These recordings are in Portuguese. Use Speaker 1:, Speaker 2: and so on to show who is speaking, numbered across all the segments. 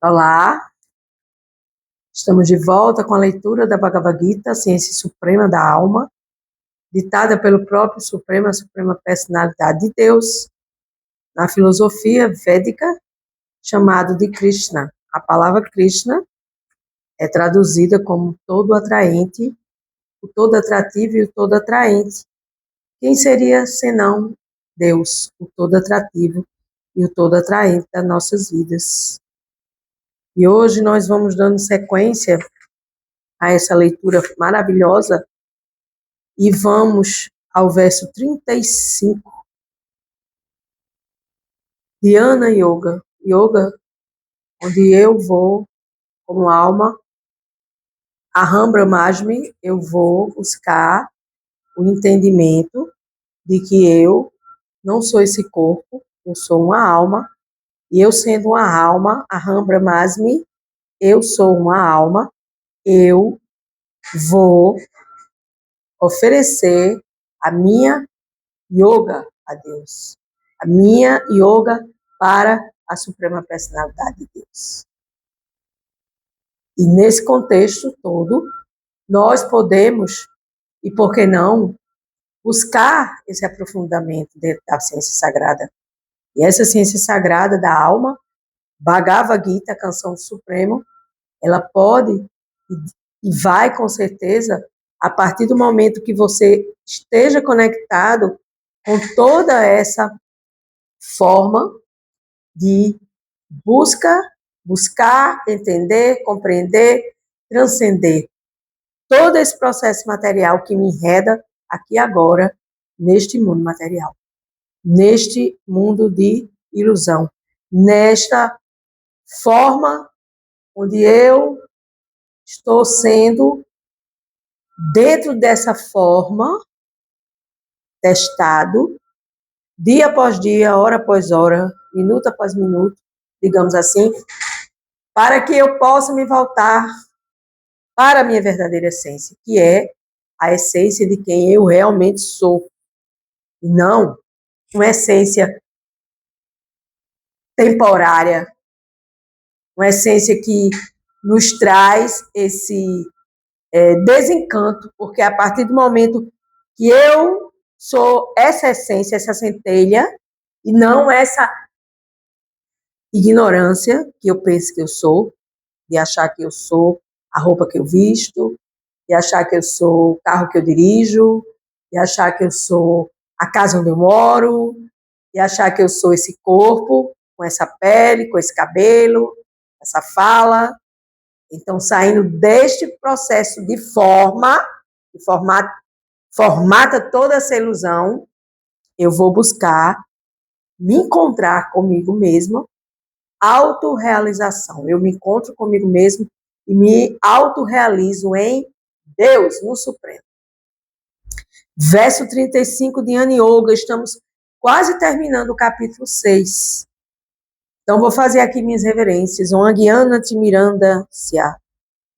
Speaker 1: Olá, estamos de volta com a leitura da Bhagavad Gita, a ciência suprema da alma, ditada pelo próprio Supremo, a Suprema Personalidade de Deus, na filosofia védica, chamado de Krishna. A palavra Krishna é traduzida como todo atraente, o todo atrativo e o todo atraente. Quem seria senão Deus, o todo atrativo e o todo atraente das nossas vidas? E hoje nós vamos dando sequência a essa leitura maravilhosa e vamos ao verso 35. Dhyana Yoga. Yoga, onde eu vou, como alma, Aham Brahmasmi, eu vou buscar o entendimento de que eu não sou esse corpo, eu sou uma alma, e eu sendo uma alma, Aham Brahmasmi, eu sou uma alma, eu vou oferecer a minha yoga a Deus, a minha yoga para a Suprema Personalidade de Deus. E nesse contexto todo, nós podemos, e por que não, buscar esse aprofundamento dentro da ciência sagrada. E essa ciência sagrada da alma, Bhagavad Gita, a canção do Supremo, ela pode e vai com certeza, a partir do momento que você esteja conectado com toda essa forma de buscar, entender, compreender, transcender todo esse processo material que me enreda aqui agora, neste mundo material, neste mundo de ilusão, nesta forma onde eu estou sendo, dentro dessa forma, testado, dia após dia, hora após hora, minuto após minuto, digamos assim, para que eu possa me voltar para a minha verdadeira essência, que é a essência de quem eu realmente sou, e não uma essência temporária, uma essência que nos traz esse desencanto, porque a partir do momento que eu sou essa essência, essa centelha, e não essa ignorância que eu penso que eu sou, de achar que eu sou a roupa que eu visto, de achar que eu sou o carro que eu dirijo, de achar que eu sou a casa onde eu moro, de achar que eu sou esse corpo, com essa pele, com esse cabelo, essa fala. Então, saindo deste processo de formata toda essa ilusão, eu vou buscar me encontrar comigo mesma, autorrealização. Eu me encontro comigo mesmo e me autorrealizo em Deus, no Supremo. Verso 35 de Dhyana Yoga, estamos quase terminando o capítulo 6. Então, vou fazer aqui minhas reverências. Om Gyana Timiranda Sya,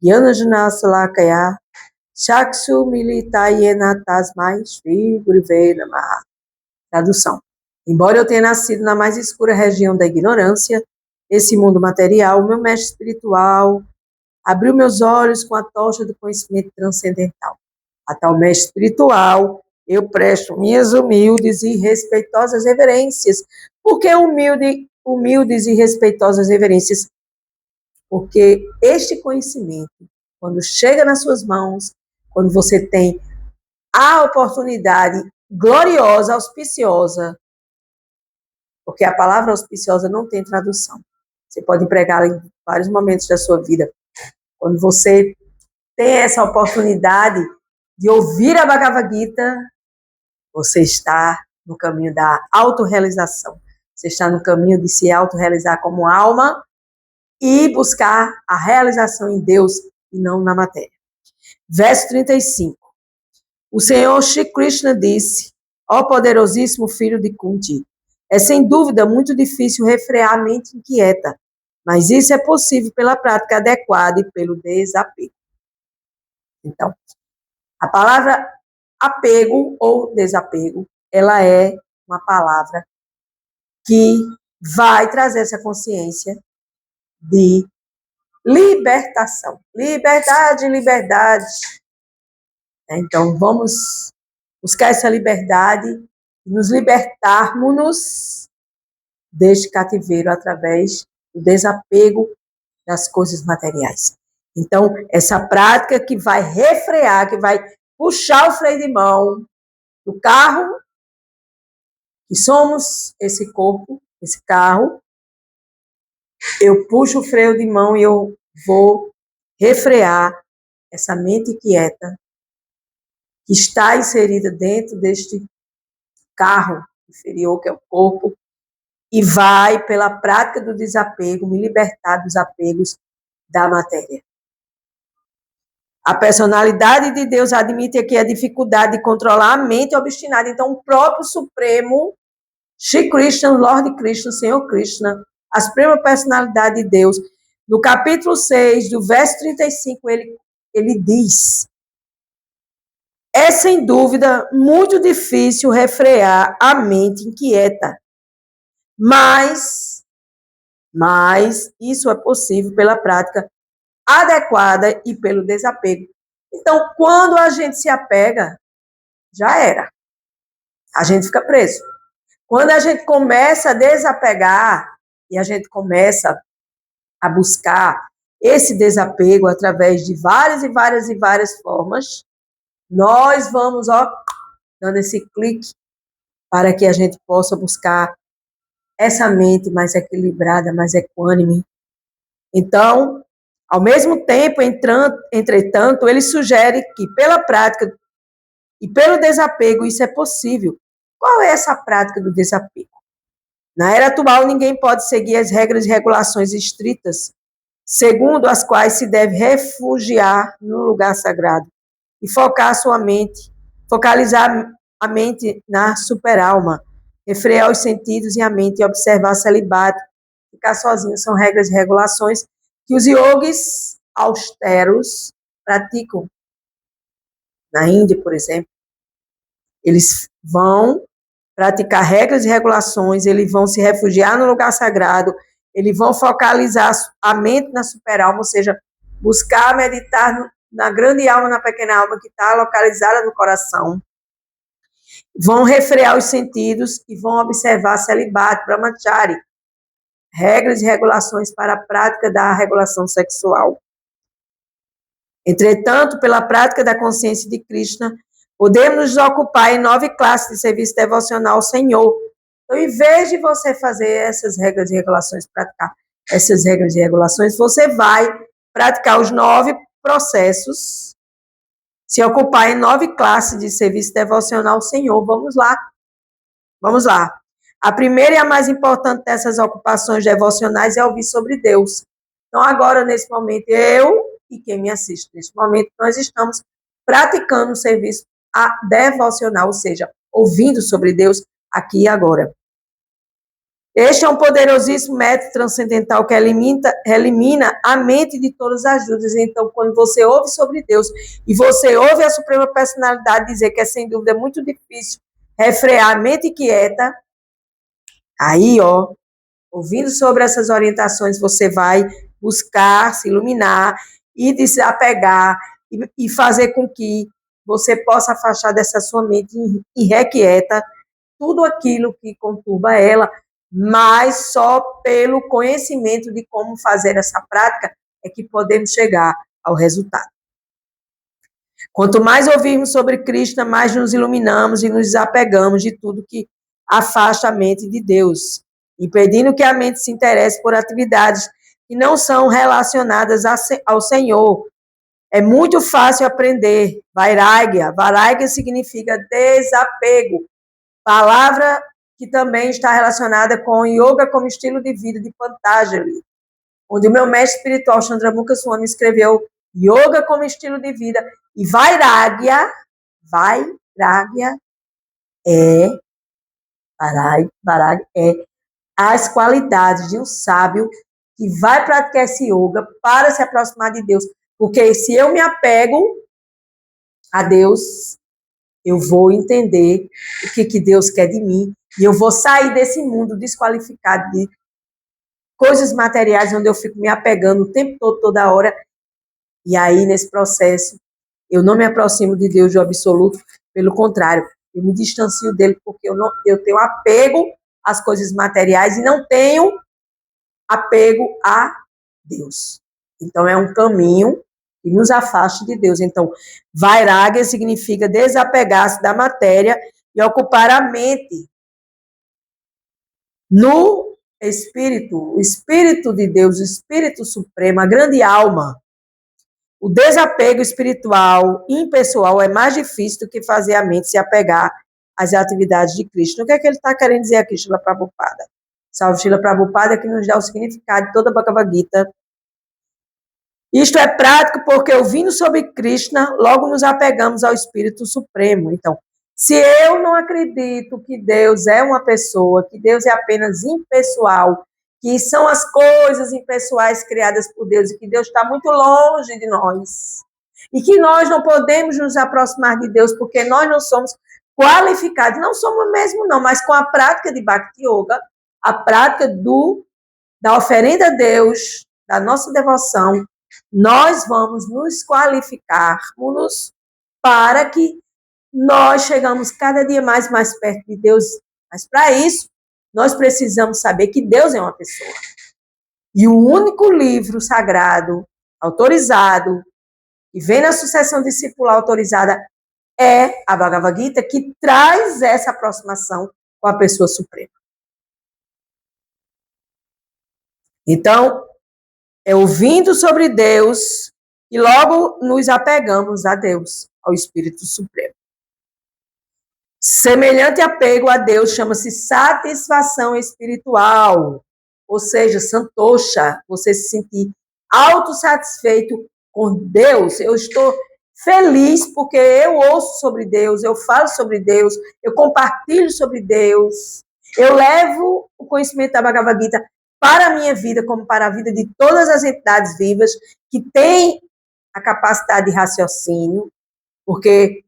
Speaker 1: Gyana Janasalakaya, Chaksu Militayena Tasmai Shri Gurave Namaha. Tradução. Embora eu tenha nascido na mais escura região da ignorância, esse mundo material, o meu mestre espiritual abriu meus olhos com a tocha do conhecimento transcendental. A tal mestre espiritual, eu presto minhas humildes e respeitosas reverências. Por que humildes e respeitosas reverências? Porque este conhecimento, quando chega nas suas mãos, quando você tem a oportunidade gloriosa, auspiciosa, porque a palavra auspiciosa não tem tradução. Você pode empregá-la em vários momentos da sua vida. Quando você tem essa oportunidade de ouvir a Bhagavad Gita, você está no caminho da autorrealização. Você está no caminho de se autorrealizar como alma e buscar a realização em Deus e não na matéria. Verso 35. O Senhor Shri Krishna disse: ó poderosíssimo filho de Kunti, é sem dúvida muito difícil refrear a mente inquieta, mas isso é possível pela prática adequada e pelo desapego. Então, a palavra apego ou desapego, ela é uma palavra que vai trazer essa consciência de libertação. Liberdade, liberdade. Então, vamos buscar essa liberdade e nos libertarmos deste cativeiro através do desapego das coisas materiais. Então, essa prática que vai refrear, que vai puxar o freio de mão do carro, que somos esse corpo, esse carro, eu puxo o freio de mão e eu vou refrear essa mente quieta que está inserida dentro deste carro inferior, que é o corpo, e vai, pela prática do desapego, me libertar dos apegos da matéria. A personalidade de Deus admite aqui a dificuldade de controlar a mente obstinada. Então, o próprio Supremo, Shri Krishna, Lord Krishna, Senhor Krishna, a suprema personalidade de Deus, no capítulo 6, do verso 35, ele diz: é sem dúvida muito difícil refrear a mente inquieta, mas isso é possível pela prática adequada e pelo desapego. Então, quando a gente se apega, já era. A gente fica preso. Quando a gente começa a desapegar e a gente começa a buscar esse desapego através de várias formas, nós vamos, dando esse clique para que a gente possa buscar essa mente mais equilibrada, mais equânime. Então, ao mesmo tempo, entretanto, ele sugere que pela prática e pelo desapego isso é possível. Qual é essa prática do desapego? Na era atual, ninguém pode seguir as regras e regulações estritas, segundo as quais se deve refugiar no lugar sagrado e focalizar a mente na superalma, refrear os sentidos e a mente e observar celibato, ficar sozinho. São regras e regulações que os yogis austeros praticam. Na Índia, por exemplo, eles vão praticar regras e regulações, eles vão se refugiar no lugar sagrado, eles vão focalizar a mente na superalma, ou seja, buscar meditar na grande alma, na pequena alma que está localizada no coração. Vão refrear os sentidos e vão observar celibato, brahmachari, regras e regulações para a prática da regulação sexual. Entretanto, pela prática da consciência de Krishna, podemos nos ocupar em 9 classes de serviço devocional ao Senhor. Então, em vez de você fazer essas regras e regulações, praticar essas regras e regulações, você vai praticar os 9 processos, se ocupar em 9 classes de serviço devocional ao Senhor. Vamos lá. Vamos lá. A primeira e a mais importante dessas ocupações devocionais é ouvir sobre Deus. Então, agora, nesse momento, eu e quem me assiste, nesse momento, nós estamos praticando o serviço devocional, ou seja, ouvindo sobre Deus aqui e agora. Este é um poderosíssimo método transcendental que elimina a mente de todas as dúvidas. Então, quando você ouve sobre Deus e você ouve a Suprema Personalidade dizer que é, sem dúvida, muito difícil refrear a mente quieta, aí, ouvindo sobre essas orientações, você vai buscar se iluminar e desapegar e fazer com que você possa afastar dessa sua mente irrequieta tudo aquilo que conturba ela, mas só pelo conhecimento de como fazer essa prática é que podemos chegar ao resultado. Quanto mais ouvirmos sobre Krishna, mais nos iluminamos e nos desapegamos de tudo que afasta a mente de Deus, impedindo que a mente se interesse por atividades que não são relacionadas ao Senhor. É muito fácil aprender Vairagya. Vairagya significa desapego, palavra que também está relacionada com Yoga como estilo de vida de Patanjali, onde o meu mestre espiritual Chandramukha Swami escreveu Yoga como estilo de vida. E Vairagya é as qualidades de um sábio que vai praticar esse yoga para se aproximar de Deus. Porque se eu me apego a Deus, eu vou entender o que Deus quer de mim e eu vou sair desse mundo desqualificado de coisas materiais onde eu fico me apegando o tempo todo, toda hora. E aí, nesse processo, eu não me aproximo de Deus do absoluto, pelo contrário, eu me distancio dele porque eu tenho apego às coisas materiais e não tenho apego a Deus. Então, é um caminho que nos afasta de Deus. Então, vairagya significa desapegar-se da matéria e ocupar a mente no Espírito, o Espírito de Deus, o Espírito Supremo, a grande alma. O desapego espiritual, impessoal, é mais difícil do que fazer a mente se apegar às atividades de Cristo. O que é que ele está querendo dizer aqui, Srila Prabhupada? Salve Srila Prabhupada, que nos dá o significado de toda a Bhagavad Gita. Isto é prático porque, ouvindo sobre Krishna, logo nos apegamos ao Espírito Supremo. Então, se eu não acredito que Deus é uma pessoa, que Deus é apenas impessoal, que são as coisas impessoais criadas por Deus e que Deus está muito longe de nós, e que nós não podemos nos aproximar de Deus porque nós não somos qualificados, não somos mesmo não, mas com a prática de Bhakti Yoga, a prática da oferenda a Deus, da nossa devoção, nós vamos nos qualificarmos para que nós chegamos cada dia mais perto de Deus. Mas para isso, nós precisamos saber que Deus é uma pessoa. E o único livro sagrado, autorizado, que vem na sucessão discipular autorizada, é a Bhagavad Gita, que traz essa aproximação com a pessoa suprema. Então, é ouvindo sobre Deus e logo nos apegamos a Deus, ao Espírito Supremo. Semelhante apego a Deus chama-se satisfação espiritual, ou seja, santosha, você se sentir autossatisfeito com Deus. Eu estou feliz porque eu ouço sobre Deus, eu falo sobre Deus, eu compartilho sobre Deus, eu levo o conhecimento da Bhagavad Gita para a minha vida, como para a vida de todas as entidades vivas que têm a capacidade de raciocínio, porque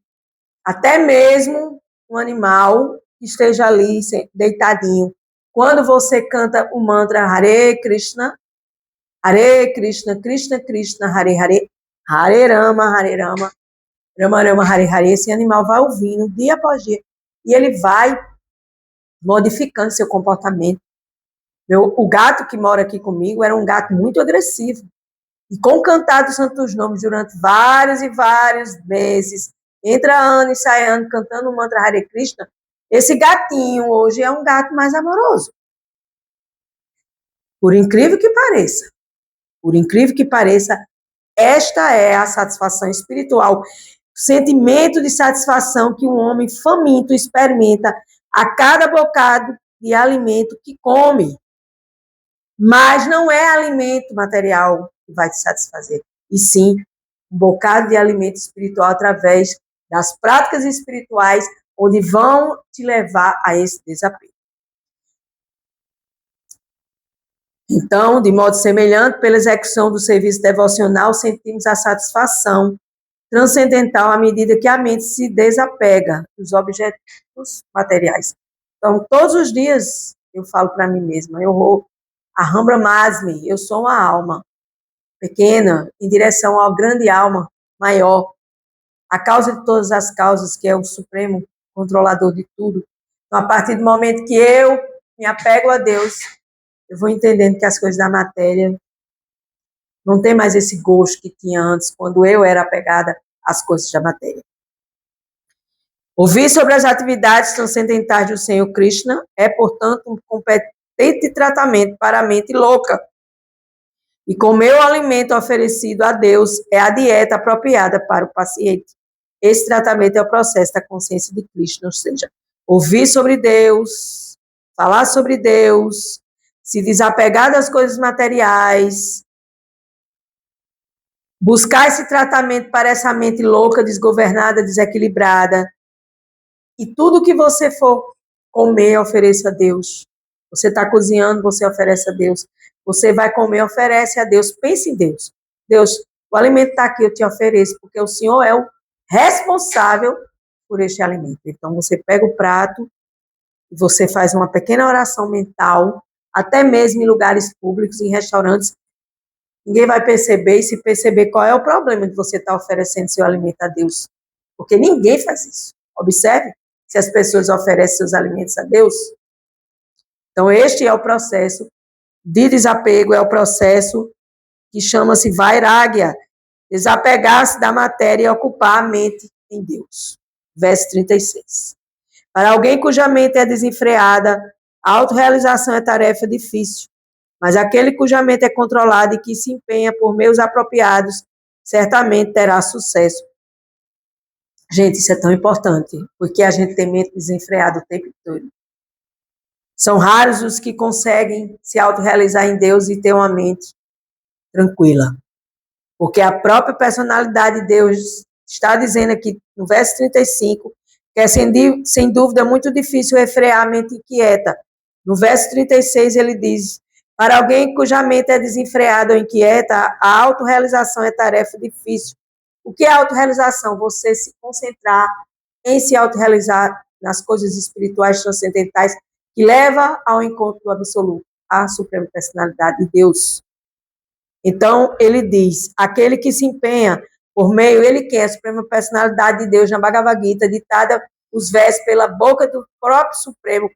Speaker 1: até mesmo um animal que esteja ali deitadinho, quando você canta o mantra Hare Krishna, Krishna Krishna, Hare Hare, Hare Rama, Rama Rama, Hare Hare, esse animal vai ouvindo dia após dia e ele vai modificando seu comportamento. O gato que mora aqui comigo era um gato muito agressivo. E com o cantar dos santos nomes durante vários e vários meses, entra ano e sai ano cantando o mantra Hare Krishna, esse gatinho hoje é um gato mais amoroso. Por incrível que pareça, esta é a satisfação espiritual, o sentimento de satisfação que um homem faminto experimenta a cada bocado de alimento que come. Mas não é alimento material que vai te satisfazer, e sim um bocado de alimento espiritual através das práticas espirituais, onde vão te levar a esse desapego. Então, de modo semelhante, pela execução do serviço devocional, sentimos a satisfação transcendental à medida que a mente se desapega dos objetos materiais. Então, todos os dias eu falo para mim mesma, eu vou Aham Brahmasmi, eu sou uma alma pequena em direção ao grande alma maior, a causa de todas as causas, que é o supremo controlador de tudo. Então, a partir do momento que eu me apego a Deus, eu vou entendendo que as coisas da matéria não tem mais esse gosto que tinha antes, quando eu era apegada às coisas da matéria. Ouvir sobre as atividades transcendentais do Senhor Krishna é, portanto, um competente tratamento para a mente louca. E comer o alimento oferecido a Deus é a dieta apropriada para o paciente. Esse tratamento é o processo da consciência de Krishna, ou seja, ouvir sobre Deus, falar sobre Deus, se desapegar das coisas materiais, buscar esse tratamento para essa mente louca, desgovernada, desequilibrada. E tudo que você for comer, ofereça a Deus. Você está cozinhando, você oferece a Deus. Você vai comer, oferece a Deus. Pense em Deus. Deus, o alimento está aqui, eu te ofereço, porque o Senhor é o responsável por este alimento. Então, você pega o prato e você faz uma pequena oração mental, até mesmo em lugares públicos, em restaurantes. Ninguém vai perceber, e se perceber qual é o problema de você estar oferecendo seu alimento a Deus. Porque ninguém faz isso. Observe se as pessoas oferecem seus alimentos a Deus. Então, este é o processo de desapego, é o processo que chama-se vairagya, desapegar-se da matéria e ocupar a mente em Deus. Verso 36. Para alguém cuja mente é desenfreada, a autorrealização é tarefa difícil, mas aquele cuja mente é controlada e que se empenha por meios apropriados, certamente terá sucesso. Gente, isso é tão importante, porque a gente tem mente desenfreada o tempo todo. São raros os que conseguem se autorrealizar em Deus e ter uma mente tranquila. Porque a própria personalidade de Deus está dizendo aqui, no verso 35, que é sem dúvida muito difícil refrear a mente inquieta. No verso 36 ele diz, para alguém cuja mente é desenfreada ou inquieta, a autorrealização é tarefa difícil. O que é autorrealização? Você se concentrar em se autorrealizar nas coisas espirituais transcendentais que leva ao encontro do absoluto, a suprema personalidade de Deus. Então, ele diz, aquele que se empenha por meio, ele quer a suprema personalidade de Deus na Bhagavad Gita, ditada os versos pela boca do próprio Supremo,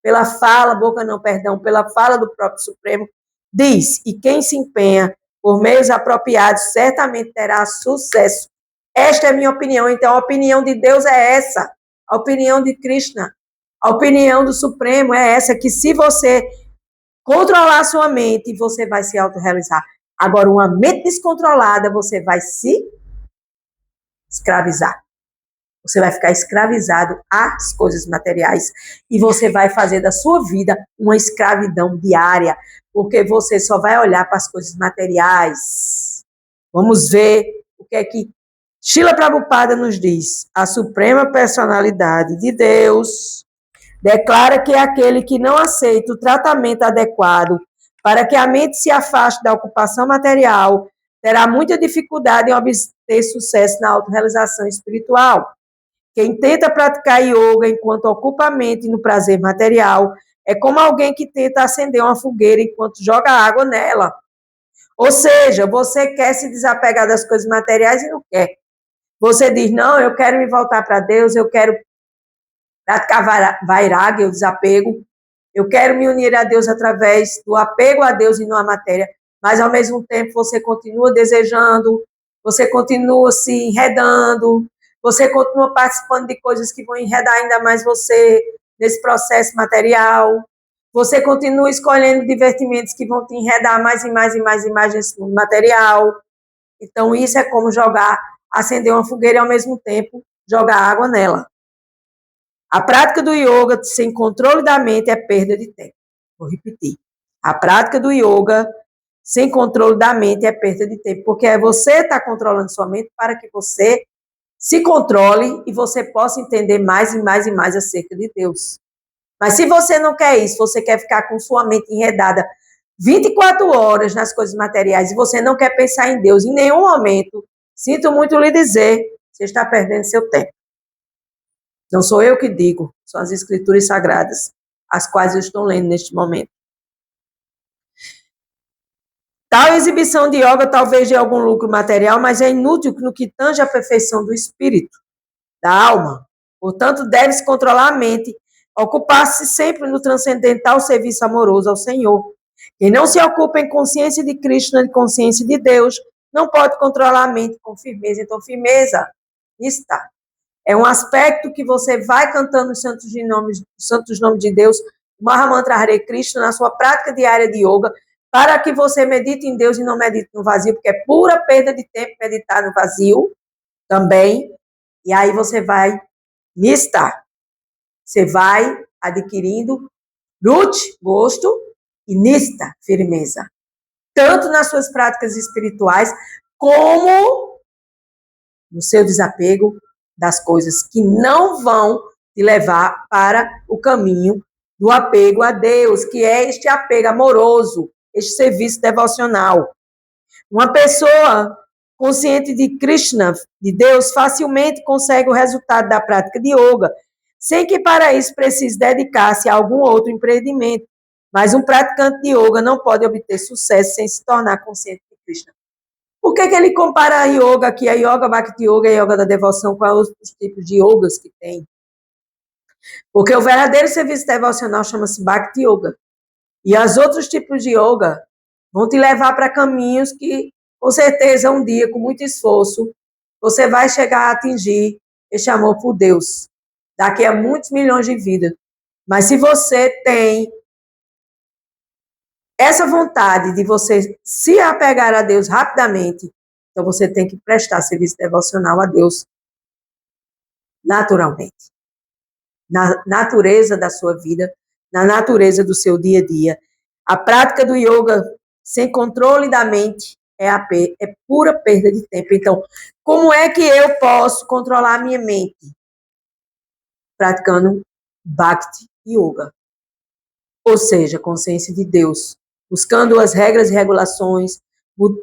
Speaker 1: pela fala do próprio Supremo, diz, e quem se empenha por meios apropriados certamente terá sucesso. Esta é a minha opinião, então a opinião de Deus é essa, a opinião de Krishna, a opinião do Supremo é essa, que se você controlar a sua mente, você vai se autorrealizar. Agora, uma mente descontrolada, você vai se escravizar. Você vai ficar escravizado às coisas materiais e você vai fazer da sua vida uma escravidão diária, porque você só vai olhar para as coisas materiais. Vamos ver o que é que Srila Prabhupada nos diz. A suprema personalidade de Deus declara que aquele que não aceita o tratamento adequado para que a mente se afaste da ocupação material terá muita dificuldade em obter sucesso na autorrealização espiritual. Quem tenta praticar yoga enquanto ocupa a mente no prazer material é como alguém que tenta acender uma fogueira enquanto joga água nela. Ou seja, você quer se desapegar das coisas materiais e não quer. Você diz, não, eu quero me voltar para Deus, eu quero praticar vairagya, o desapego, eu quero me unir a Deus através do apego a Deus e não à matéria, mas ao mesmo tempo você continua desejando, você continua se enredando, você continua participando de coisas que vão enredar ainda mais você nesse processo material, você continua escolhendo divertimentos que vão te enredar mais e mais e mais e mais nesse mundo material. Então isso é como acender uma fogueira e ao mesmo tempo jogar água nela. A prática do yoga sem controle da mente é perda de tempo. Vou repetir. A prática do yoga sem controle da mente é perda de tempo, porque é você estar controlando sua mente para que você se controle e você possa entender mais e mais e mais acerca de Deus. Mas se você não quer isso, você quer ficar com sua mente enredada 24 horas nas coisas materiais e você não quer pensar em Deus em nenhum momento, sinto muito lhe dizer, você está perdendo seu tempo. Não sou eu que digo, são as escrituras sagradas, as quais eu estou lendo neste momento. Tal exibição de yoga talvez dê algum lucro material, mas é inútil no que tange a perfeição do espírito, da alma. Portanto, deve-se controlar a mente, ocupar-se sempre no transcendental serviço amoroso ao Senhor. Quem não se ocupa em consciência de Krishna, em consciência de Deus, não pode controlar a mente com firmeza. Então, firmeza está. É um aspecto que você vai cantando os santos nomes de Deus, o Mahamantra Hare Krishna, na sua prática diária de yoga, para que você medite em Deus e não medite no vazio, porque é pura perda de tempo meditar no vazio também. E aí você vai nistar. Você vai adquirindo ruchi, gosto, e nista, firmeza. Tanto nas suas práticas espirituais, como no seu desapego das coisas que não vão te levar para o caminho do apego a Deus, que é este apego amoroso, este serviço devocional. Uma pessoa consciente de Krishna, de Deus, facilmente consegue o resultado da prática de yoga, sem que para isso precise dedicar-se a algum outro empreendimento. Mas um praticante de yoga não pode obter sucesso sem se tornar consciente de Krishna. Por que ele compara a yoga, que é a yoga bhakti yoga e a yoga da devoção, com os tipos de yogas que tem? Porque o verdadeiro serviço devocional chama-se bhakti yoga. E os outros tipos de yoga vão te levar para caminhos que, com certeza, um dia, com muito esforço, você vai chegar a atingir este amor por Deus, daqui a muitos milhões de vidas. Mas se você tem essa vontade de você se apegar a Deus rapidamente, então você tem que prestar serviço devocional a Deus naturalmente. Na natureza da sua vida, na natureza do seu dia a dia. A prática do yoga sem controle da mente é pura perda de tempo. Então, como é que eu posso controlar a minha mente? Praticando Bhakti Yoga. Ou seja, consciência de Deus. Buscando as regras e regulações,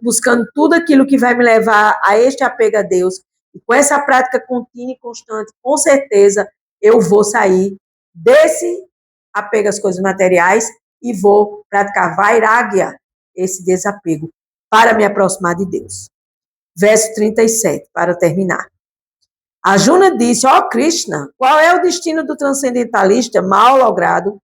Speaker 1: buscando tudo aquilo que vai me levar a este apego a Deus. E com essa prática contínua e constante, com certeza, eu vou sair desse apego às coisas materiais e vou praticar Vairagya, esse desapego, para me aproximar de Deus. Verso 37, para terminar. Arjuna disse, ó Krishna, qual é o destino do transcendentalista mal logrado,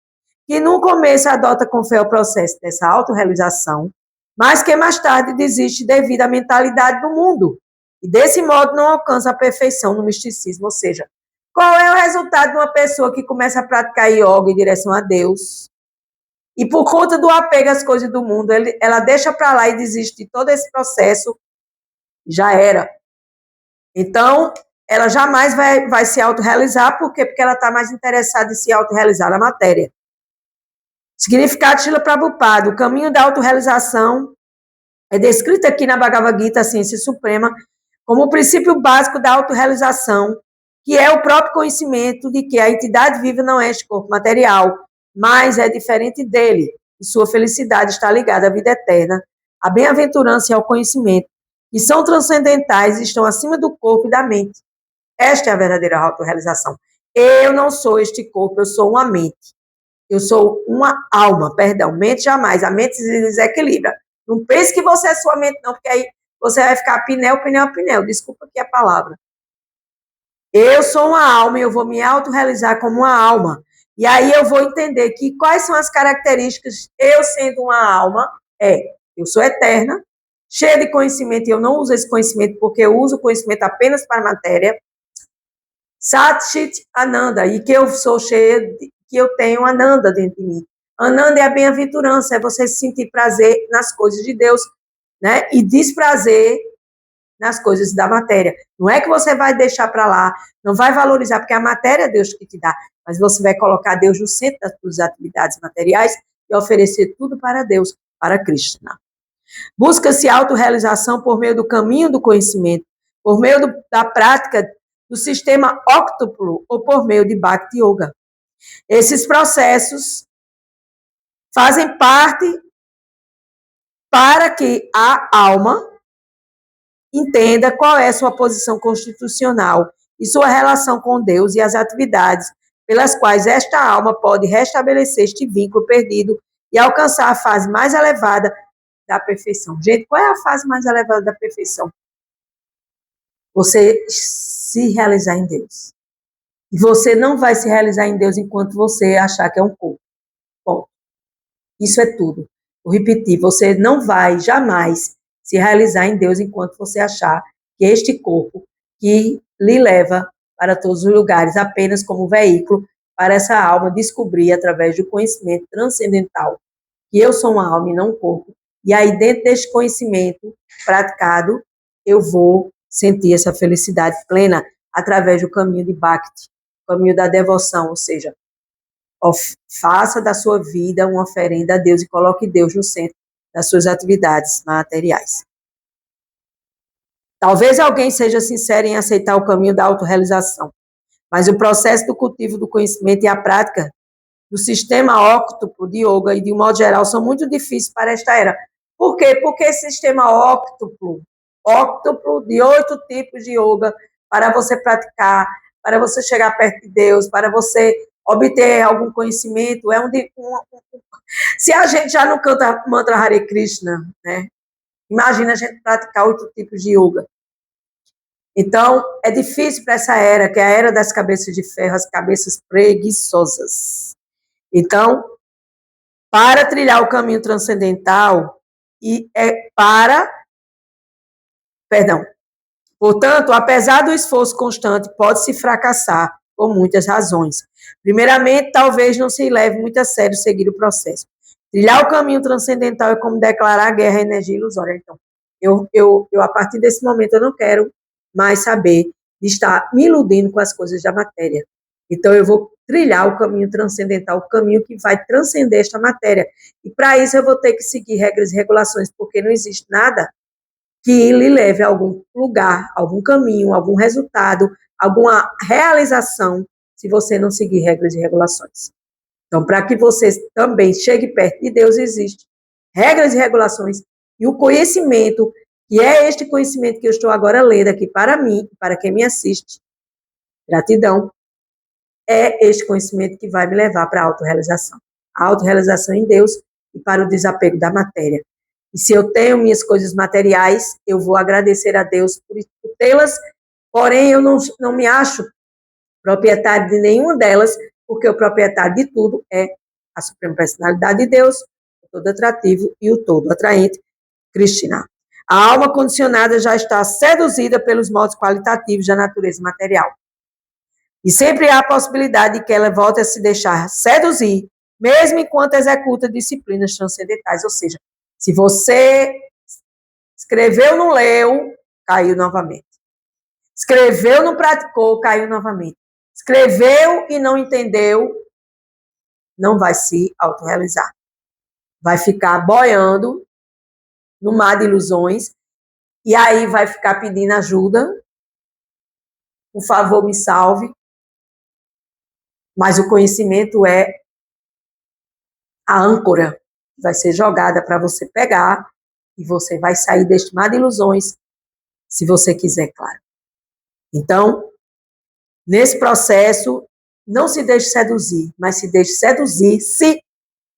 Speaker 1: que no começo adota com fé o processo dessa autorrealização, mas que mais tarde desiste devido à mentalidade do mundo, e desse modo não alcança a perfeição no misticismo, ou seja, qual é o resultado de uma pessoa que começa a praticar yoga em direção a Deus, e por conta do apego às coisas do mundo, ela deixa para lá e desiste de todo esse processo, já era. Então, ela jamais vai se autorrealizar, por quê? Porque ela está mais interessada em se autorrealizar na matéria. Significado de Srila Prabhupada, o caminho da autorrealização é descrito aqui na Bhagavad Gita, a Ciência Suprema, como o princípio básico da autorrealização, que é o próprio conhecimento de que a entidade viva não é este corpo material, mas é diferente dele, e sua felicidade está ligada à vida eterna, à bem-aventurança e ao conhecimento, que são transcendentais e estão acima do corpo e da mente. Esta é a verdadeira autorrealização. Eu não sou este corpo, eu sou uma mente. Eu sou uma alma, perdão, mente jamais. A mente se desequilibra. Não pense que você é sua mente, não, porque aí você vai ficar pneu. Desculpa aqui a palavra. Eu sou uma alma e eu vou me autorrealizar como uma alma. E aí eu vou entender que quais são as características, eu sendo uma alma, eu sou eterna, cheia de conhecimento, e eu não uso esse conhecimento porque eu uso o conhecimento apenas para a matéria. Sat Chit Ananda, e que eu sou cheia, que eu tenho Ananda dentro de mim. Ananda é a bem-aventurança, é você sentir prazer nas coisas de Deus, né? E desprazer nas coisas da matéria. Não é que você vai deixar para lá, não vai valorizar, porque a matéria é Deus que te dá, mas você vai colocar Deus no centro das suas atividades materiais e oferecer tudo para Deus, para Krishna. Busca-se autorrealização por meio do caminho do conhecimento, por meio da prática do sistema óctuplo ou por meio de Bhakti Yoga. Esses processos fazem parte para que a alma entenda qual é sua posição constitucional e sua relação com Deus e as atividades pelas quais esta alma pode restabelecer este vínculo perdido e alcançar a fase mais elevada da perfeição. Gente, qual é a fase mais elevada da perfeição? Você se realizar em Deus. E você não vai se realizar em Deus enquanto você achar que é um corpo. Bom, isso é tudo. Vou repetir, você não vai jamais se realizar em Deus enquanto você achar que este corpo que lhe leva para todos os lugares apenas como veículo para essa alma descobrir através do conhecimento transcendental que eu sou uma alma e não um corpo. E aí dentro deste conhecimento praticado, eu vou sentir essa felicidade plena através do caminho de Bhakti, o caminho da devoção, ou seja, faça da sua vida uma oferenda a Deus e coloque Deus no centro das suas atividades materiais. Talvez alguém seja sincero em aceitar o caminho da autorrealização, mas o processo do cultivo do conhecimento e a prática do sistema óctuplo de yoga e de um modo geral são muito difíceis para esta era. Por quê? Porque esse sistema óctuplo de 8 tipos de yoga para você praticar, para você chegar perto de Deus, para você obter algum conhecimento, se a gente já não canta mantra Hare Krishna, né? Imagina a gente praticar 8 tipos de yoga. Então, é difícil para essa era, que é a era das cabeças de ferro, as cabeças preguiçosas. Então, para trilhar o caminho transcendental, portanto, apesar do esforço constante, pode-se fracassar por muitas razões. Primeiramente, talvez não se leve muito a sério seguir o processo. Trilhar o caminho transcendental é como declarar guerra à energia ilusória. Então, a partir desse momento, eu não quero mais saber de estar me iludindo com as coisas da matéria. Então, eu vou trilhar o caminho transcendental, o caminho que vai transcender esta matéria. E, para isso, eu vou ter que seguir regras e regulações, porque não existe nada que lhe leve a algum lugar, algum caminho, algum resultado, alguma realização, se você não seguir regras e regulações. Então, para que você também chegue perto de Deus, existem regras e regulações, e o conhecimento, que é este conhecimento que eu estou agora lendo aqui para mim, para quem me assiste, gratidão, é este conhecimento que vai me levar para a autorrealização. A autorrealização em Deus e para o desapego da matéria. E se eu tenho minhas coisas materiais, eu vou agradecer a Deus por tê-las, porém eu não me acho proprietário de nenhuma delas, porque o proprietário de tudo é a Suprema Personalidade de Deus, o todo atrativo e o todo atraente, Krishna. A alma condicionada já está seduzida pelos modos qualitativos da natureza material. E sempre há a possibilidade de que ela volte a se deixar seduzir, mesmo enquanto executa disciplinas transcendentais. Ou seja, se você escreveu, não leu, caiu novamente. Escreveu, não praticou, caiu novamente. Escreveu e não entendeu, não vai se autorrealizar. Vai ficar boiando no mar de ilusões e aí vai ficar pedindo ajuda. Por favor, me salve. Mas o conhecimento é a âncora que vai ser jogada para você pegar e você vai sair deste mar de ilusões, se você quiser, claro. Então, nesse processo, não se deixe seduzir, mas se deixe seduzir-se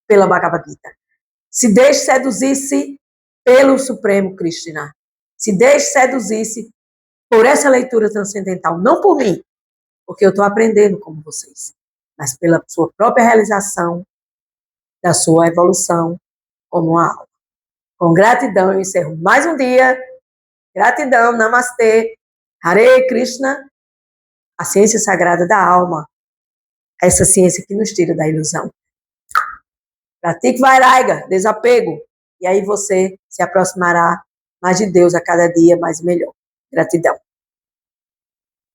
Speaker 1: pela Bhagavad Gita. Se deixe seduzir-se pelo Supremo Krishna. Se deixe seduzir-se por essa leitura transcendental, não por mim, porque eu estou aprendendo como vocês, mas pela sua própria realização, da sua evolução como uma alma. Com gratidão, eu encerro mais um dia. Gratidão, Namastê, Hare Krishna, a ciência sagrada da alma, essa ciência que nos tira da ilusão. Pratique Vairagya, desapego, e aí você se aproximará mais de Deus a cada dia, mais e melhor. Gratidão.